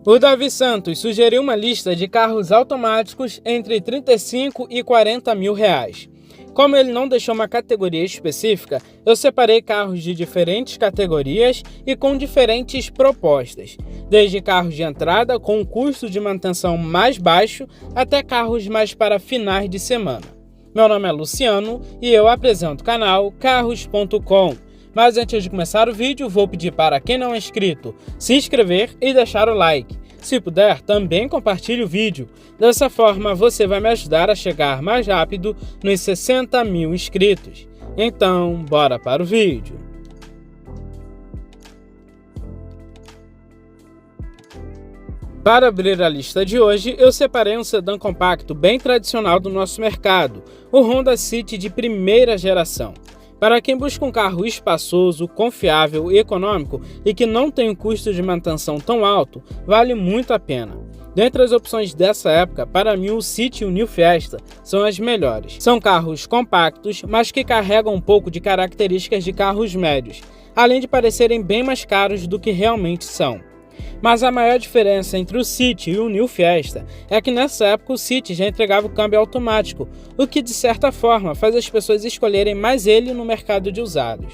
O Davi Santos sugeriu uma lista de carros automáticos entre 35 e 40 mil reais. Como ele não deixou uma categoria específica, eu separei carros de diferentes categorias e com diferentes propostas, desde carros de entrada com um custo de manutenção mais baixo até carros mais para finais de semana. Meu nome é Luciano e eu apresento o canal Carros.com. Mas antes de começar o vídeo, vou pedir para quem não é inscrito se inscrever e deixar o like. Se puder, também compartilhe o vídeo. Dessa forma, você vai me ajudar a chegar mais rápido nos 60 mil inscritos. Então, bora para o vídeo. Para abrir a lista de hoje, eu separei um sedã compacto bem tradicional do nosso mercado, o Honda City de primeira geração. Para quem busca um carro espaçoso, confiável e econômico e que não tem um custo de manutenção tão alto, vale muito a pena. Dentre as opções dessa época, para mim o City e o New Fiesta são as melhores. São carros compactos, mas que carregam um pouco de características de carros médios, além de parecerem bem mais caros do que realmente são. Mas a maior diferença entre o City e o New Fiesta é que nessa época o City já entregava o câmbio automático, o que de certa forma faz as pessoas escolherem mais ele no mercado de usados.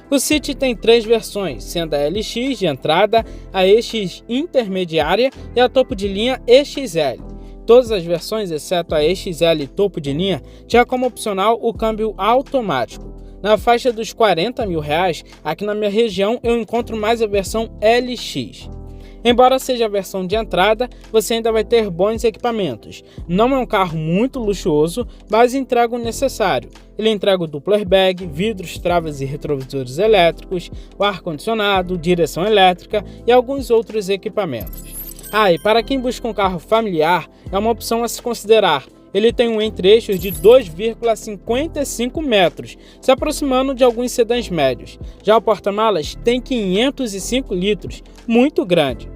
O City tem 3 versões, sendo a LX de entrada, a EX intermediária e a topo de linha EXL. Todas as versões, exceto a EXL topo de linha, tinha como opcional o câmbio automático. Na faixa dos 40 mil reais, aqui na minha região eu encontro mais a versão LX. Embora seja a versão de entrada, você ainda vai ter bons equipamentos. Não é um carro muito luxuoso, mas entrega o necessário. Ele entrega o duplo airbag, vidros, travas e retrovisores elétricos, o ar-condicionado, direção elétrica e alguns outros equipamentos. E para quem busca um carro familiar, é uma opção a se considerar. Ele tem um entre-eixos de 2,55 metros, se aproximando de alguns sedãs médios. Já o porta-malas tem 505 litros, muito grande.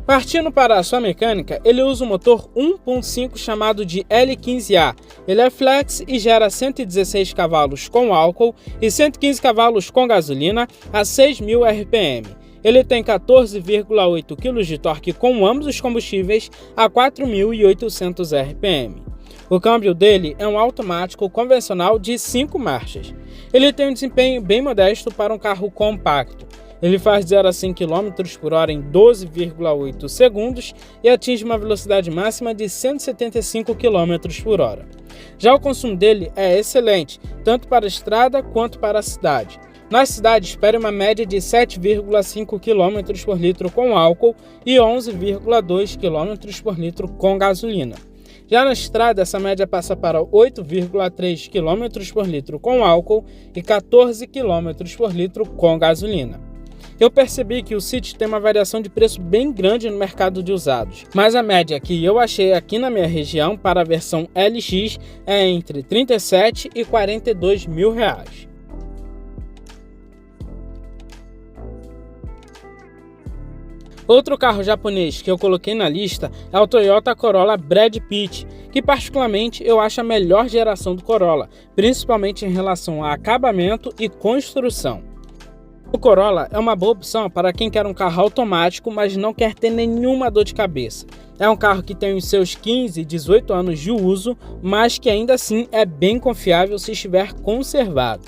Partindo para a sua mecânica, ele usa um motor 1.5 chamado de L15A. Ele é flex e gera 116 cavalos com álcool e 115 cavalos com gasolina a 6.000 RPM. Ele tem 14,8 kg de torque com ambos os combustíveis a 4.800 RPM. O câmbio dele é um automático convencional de 5 marchas. Ele tem um desempenho bem modesto para um carro compacto. Ele faz 0 a 100 km por hora em 12,8 segundos e atinge uma velocidade máxima de 175 km por hora. Já o consumo dele é excelente, tanto para a estrada quanto para a cidade. Na cidade, espere uma média de 7,5 km por litro com álcool e 11,2 km por litro com gasolina. Já na estrada, essa média passa para 8,3 km por litro com álcool e 14 km por litro com gasolina. Eu percebi que o City tem uma variação de preço bem grande no mercado de usados, mas a média que eu achei aqui na minha região para a versão LX é entre 37 e 42 mil reais. Outro carro japonês que eu coloquei na lista é o Toyota Corolla Brad Pitt, que particularmente eu acho a melhor geração do Corolla, principalmente em relação a acabamento e construção. O Corolla é uma boa opção para quem quer um carro automático, mas não quer ter nenhuma dor de cabeça. É um carro que tem os seus 15, 18 anos de uso, mas que ainda assim é bem confiável se estiver conservado.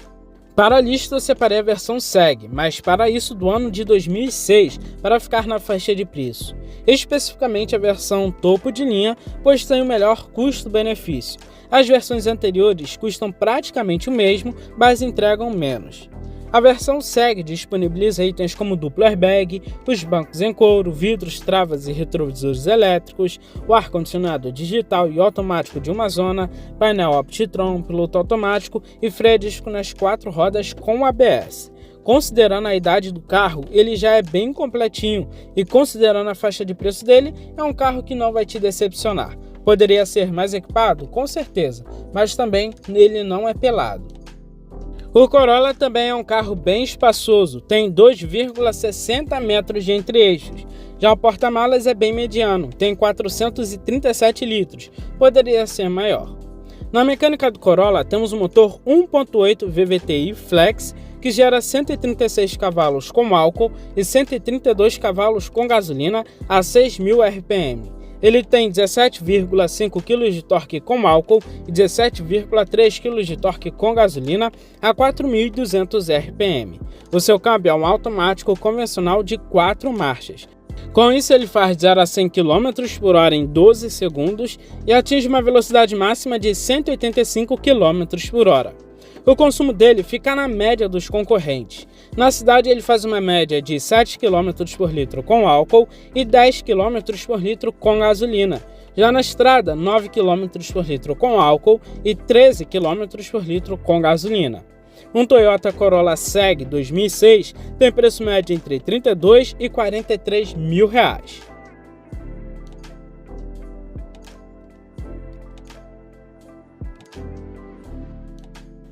Para a lista eu separei a versão SEG, mas para isso do ano de 2006, para ficar na faixa de preço. Especificamente a versão topo de linha, pois tem o melhor custo-benefício. As versões anteriores custam praticamente o mesmo, mas entregam menos. A versão SEG disponibiliza itens como duplo airbag, os bancos em couro, vidros, travas e retrovisores elétricos, o ar-condicionado digital e automático de uma zona, painel Optitron, piloto automático e freio a disco nas 4 rodas com ABS. Considerando a idade do carro, ele já é bem completinho e considerando a faixa de preço dele, é um carro que não vai te decepcionar. Poderia ser mais equipado? Com certeza, mas também ele não é pelado. O Corolla também é um carro bem espaçoso, tem 2,60 metros de entre-eixos. Já o porta-malas é bem mediano, tem 437 litros, poderia ser maior. Na mecânica do Corolla temos o motor 1.8 VVTi Flex, que gera 136 cavalos com álcool e 132 cavalos com gasolina a 6.000 RPM. Ele tem 17,5 kg de torque com álcool e 17,3 kg de torque com gasolina a 4.200 RPM. O seu câmbio é um automático convencional de 4 marchas. Com isso, ele faz de 0 a 100 km por hora em 12 segundos e atinge uma velocidade máxima de 185 km por hora. O consumo dele fica na média dos concorrentes. Na cidade, ele faz uma média de 7 km por litro com álcool e 10 km por litro com gasolina. Já na estrada, 9 km por litro com álcool e 13 km por litro com gasolina. Um Toyota Corolla Seg 2006 tem preço médio entre R$ 32 e R$ 43 mil.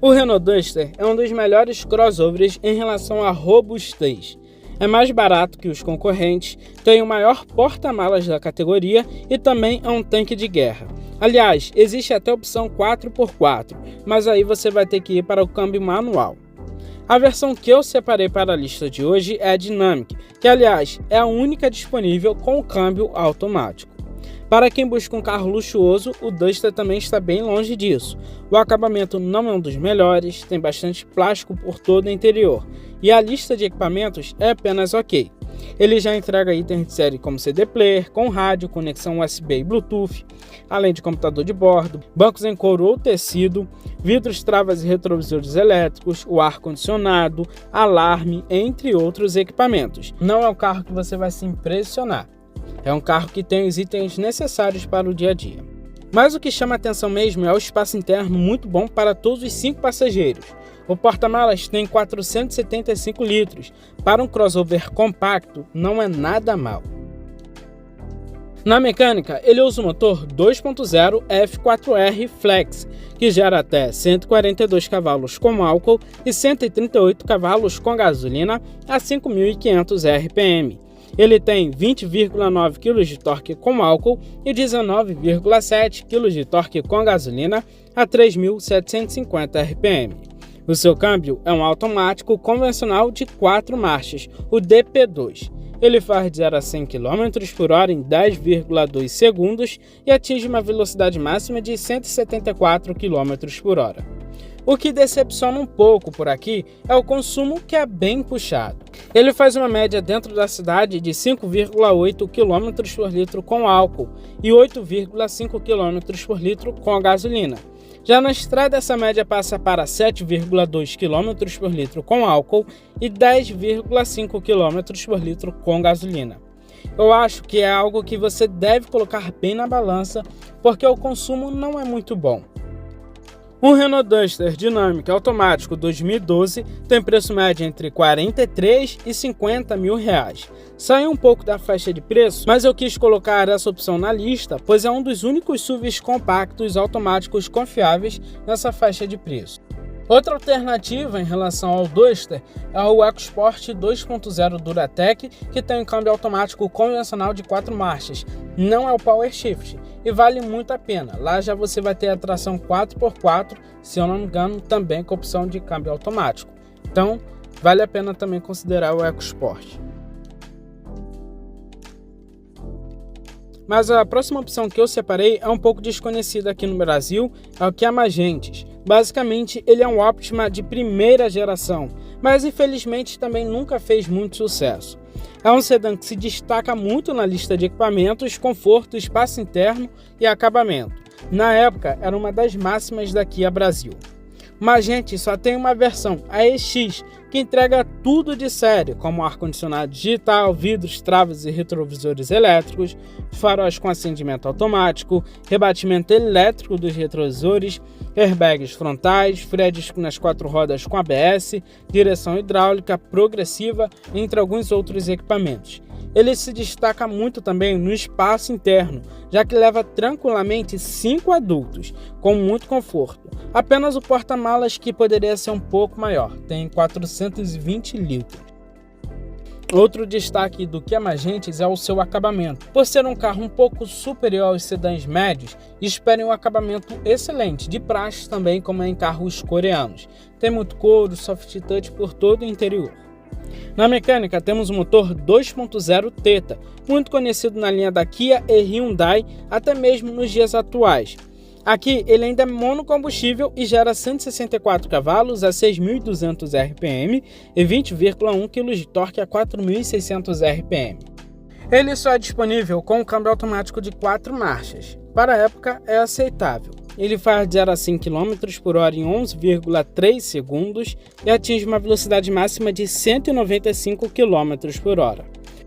O Renault Duster é um dos melhores crossovers em relação à robustez. É mais barato que os concorrentes, tem o maior porta-malas da categoria e também é um tanque de guerra. Aliás, existe até a opção 4x4, mas aí você vai ter que ir para o câmbio manual. A versão que eu separei para a lista de hoje é a Dynamic, que aliás é a única disponível com o câmbio automático. Para quem busca um carro luxuoso, o Duster também está bem longe disso. O acabamento não é um dos melhores, tem bastante plástico por todo o interior, e a lista de equipamentos é apenas ok. Ele já entrega itens de série como CD player, com rádio, conexão USB e Bluetooth, além de computador de bordo, bancos em couro ou tecido, vidros, travas e retrovisores elétricos, o ar-condicionado, alarme, entre outros equipamentos. Não é um carro que você vai se impressionar. É um carro que tem os itens necessários para o dia a dia. Mas o que chama atenção mesmo é o espaço interno muito bom para todos os 5 passageiros. O porta-malas tem 475 litros. Para um crossover compacto, não é nada mal. Na mecânica, ele usa o motor 2.0 F4R Flex, que gera até 142 cavalos com álcool e 138 cavalos com gasolina a 5.500 RPM. Ele tem 20,9 kg de torque com álcool e 19,7 kg de torque com gasolina a 3.750 RPM. O seu câmbio é um automático convencional de 4 marchas, o DP2. Ele faz de 0 a 100 km por hora em 10,2 segundos e atinge uma velocidade máxima de 174 km por hora. O que decepciona um pouco por aqui é o consumo, que é bem puxado. Ele faz uma média dentro da cidade de 5,8 km por litro com álcool e 8,5 km por litro com a gasolina. Já na estrada, essa média passa para 7,2 km por litro com álcool e 10,5 km por litro com gasolina. Eu acho que é algo que você deve colocar bem na balança, porque o consumo não é muito bom. Um Renault Duster Dynamic automático 2012 tem preço médio entre R$ 43 e R$ 50 mil. Sai um pouco da faixa de preço, mas eu quis colocar essa opção na lista, pois é um dos únicos SUVs compactos automáticos confiáveis nessa faixa de preço. Outra alternativa em relação ao Duster é o EcoSport 2.0 Duratec, que tem um câmbio automático convencional de 4 marchas, não é o Power Shift, e vale muito a pena. Lá já você vai ter a tração 4x4, se eu não me engano, também com opção de câmbio automático. Então, vale a pena também considerar o EcoSport. Mas a próxima opção que eu separei é um pouco desconhecida aqui no Brasil, é o Kia Magentes. Basicamente, ele é um Optima de primeira geração, mas infelizmente também nunca fez muito sucesso. É um sedã que se destaca muito na lista de equipamentos, conforto, espaço interno e acabamento. Na época, era uma das máximas da Kia Brasil. Magente só tem uma versão, a EX, que entrega tudo de série, como ar-condicionado digital, vidros, travas e retrovisores elétricos, faróis com acendimento automático, rebatimento elétrico dos retrovisores, airbags frontais, freios nas 4 rodas com ABS, direção hidráulica progressiva, entre alguns outros equipamentos. Ele se destaca muito também no espaço interno, já que leva tranquilamente 5 adultos, com muito conforto. Apenas o porta-malas que poderia ser um pouco maior, tem 420 litros. Outro destaque do Kia Magentes é o seu acabamento. Por ser um carro um pouco superior aos sedãs médios, esperem um acabamento excelente, de praxe também como é em carros coreanos. Tem muito couro, soft touch por todo o interior. Na mecânica temos o motor 2.0 Theta, muito conhecido na linha da Kia e Hyundai, até mesmo nos dias atuais. Aqui ele ainda é monocombustível e gera 164 cavalos a 6.200 RPM e 20,1 kg de torque a 4.600 RPM. Ele só é disponível com o câmbio automático de 4 marchas. Para a época é aceitável. Ele faz de 0 a 100 km por hora em 11,3 segundos e atinge uma velocidade máxima de 195 km por hora.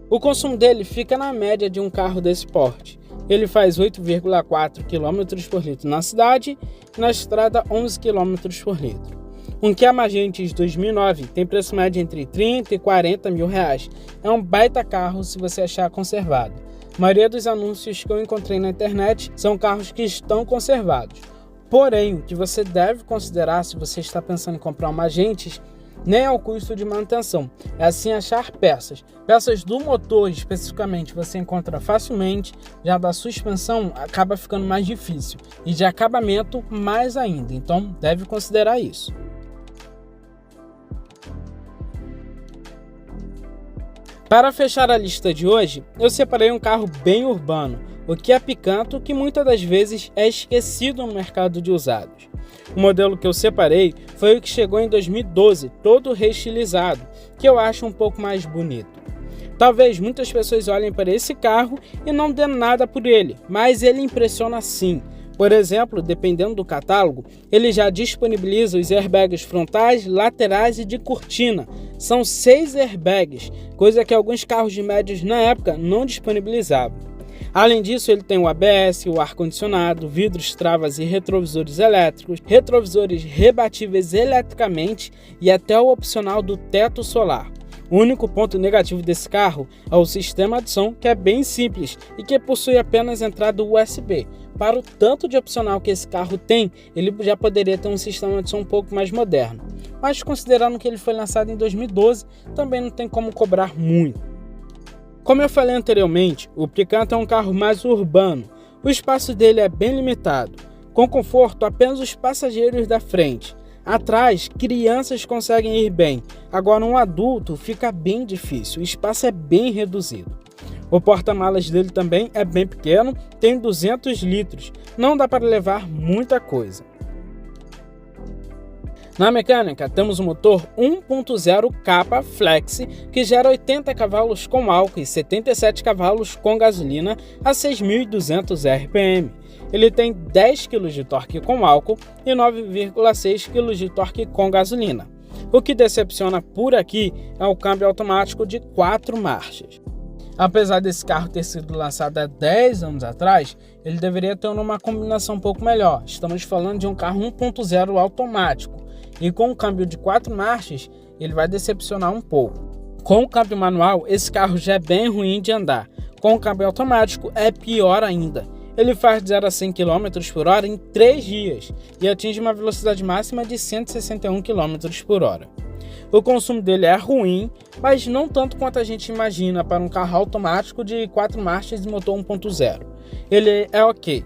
O consumo dele fica na média de um carro desse porte. Ele faz 8,4 km por litro na cidade e na estrada 11 km por litro. Um Kia Magentes 2009 tem preço médio entre 30 e 40 mil reais. É um baita carro se você achar conservado. A maioria dos anúncios que eu encontrei na internet são carros que estão conservados. Porém, o que você deve considerar se você está pensando em comprar um Magentes nem é o custo de manutenção, é assim achar peças. Peças do motor especificamente você encontra facilmente, já da suspensão acaba ficando mais difícil e de acabamento mais ainda, então deve considerar isso. Para fechar a lista de hoje, eu separei um carro bem urbano, o Kia Picanto, que muitas das vezes é esquecido no mercado de usados. O modelo que eu separei foi o que chegou em 2012, todo reestilizado, que eu acho um pouco mais bonito. Talvez muitas pessoas olhem para esse carro e não dê nada por ele, mas ele impressiona sim. Por exemplo, dependendo do catálogo, ele já disponibiliza os airbags frontais, laterais e de cortina. São 6 airbags, coisa que alguns carros de médios na época não disponibilizavam. Além disso, ele tem o ABS, o ar-condicionado, vidros, travas e retrovisores elétricos, retrovisores rebatíveis eletricamente e até o opcional do teto solar. O único ponto negativo desse carro é o sistema de som, que é bem simples e que possui apenas entrada USB. Para o tanto de opcional que esse carro tem, ele já poderia ter um sistema de som um pouco mais moderno. Mas considerando que ele foi lançado em 2012, também não tem como cobrar muito. Como eu falei anteriormente, o Picanto é um carro mais urbano. O espaço dele é bem limitado. Com conforto, apenas os passageiros da frente. Atrás, crianças conseguem ir bem. Agora, um adulto fica bem difícil. O espaço é bem reduzido. O porta-malas dele também é bem pequeno, tem 200 litros. Não dá para levar muita coisa. Na mecânica, temos o motor 1.0 Kappa Flex, que gera 80 cavalos com álcool e 77 cavalos com gasolina a 6.200 RPM. Ele tem 10 kg de torque com álcool e 9,6 kg de torque com gasolina. O que decepciona por aqui é o câmbio automático de 4 marchas. Apesar desse carro ter sido lançado há 10 anos atrás, ele deveria ter uma combinação um pouco melhor. Estamos falando de um carro 1.0 automático. E com o câmbio de 4 marchas, ele vai decepcionar um pouco. Com o câmbio manual, esse carro já é bem ruim de andar. Com o câmbio automático, é pior ainda. Ele faz de 0 a 100 km por hora em 3 dias e atinge uma velocidade máxima de 161 km por hora. O consumo dele é ruim, mas não tanto quanto a gente imagina para um carro automático de 4 marchas e motor 1.0. Ele é ok.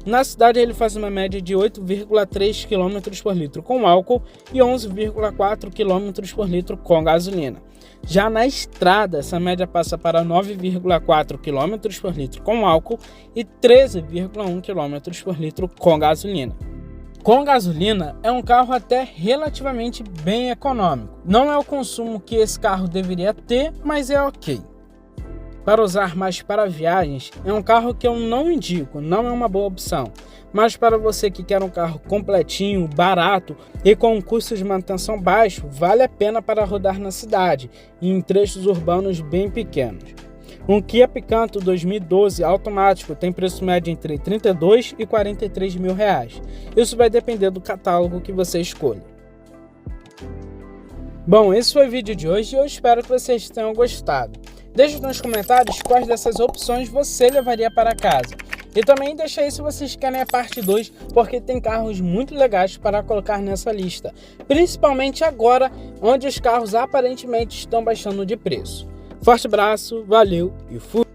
Na cidade ele faz uma média de 8,3 km por litro com álcool e 11,4 km por litro com gasolina. Já na estrada, essa média passa para 9,4 km por litro com álcool e 13,1 km por litro com gasolina. Com gasolina, é um carro até relativamente bem econômico. Não é o consumo que esse carro deveria ter, mas é ok. Para usar mais para viagens, é um carro que eu não indico, não é uma boa opção. Mas para você que quer um carro completinho, barato e com um custo de manutenção baixo, vale a pena para rodar na cidade e em trechos urbanos bem pequenos. Um Kia Picanto 2012 automático tem preço médio entre 32 e 43 mil reais. Isso vai depender do catálogo que você escolha. Bom, esse foi o vídeo de hoje e eu espero que vocês tenham gostado. Deixe nos comentários quais dessas opções você levaria para casa. E também deixa aí se vocês querem a parte 2, porque tem carros muito legais para colocar nessa lista. Principalmente agora, onde os carros aparentemente estão baixando de preço. Forte abraço, valeu e fui!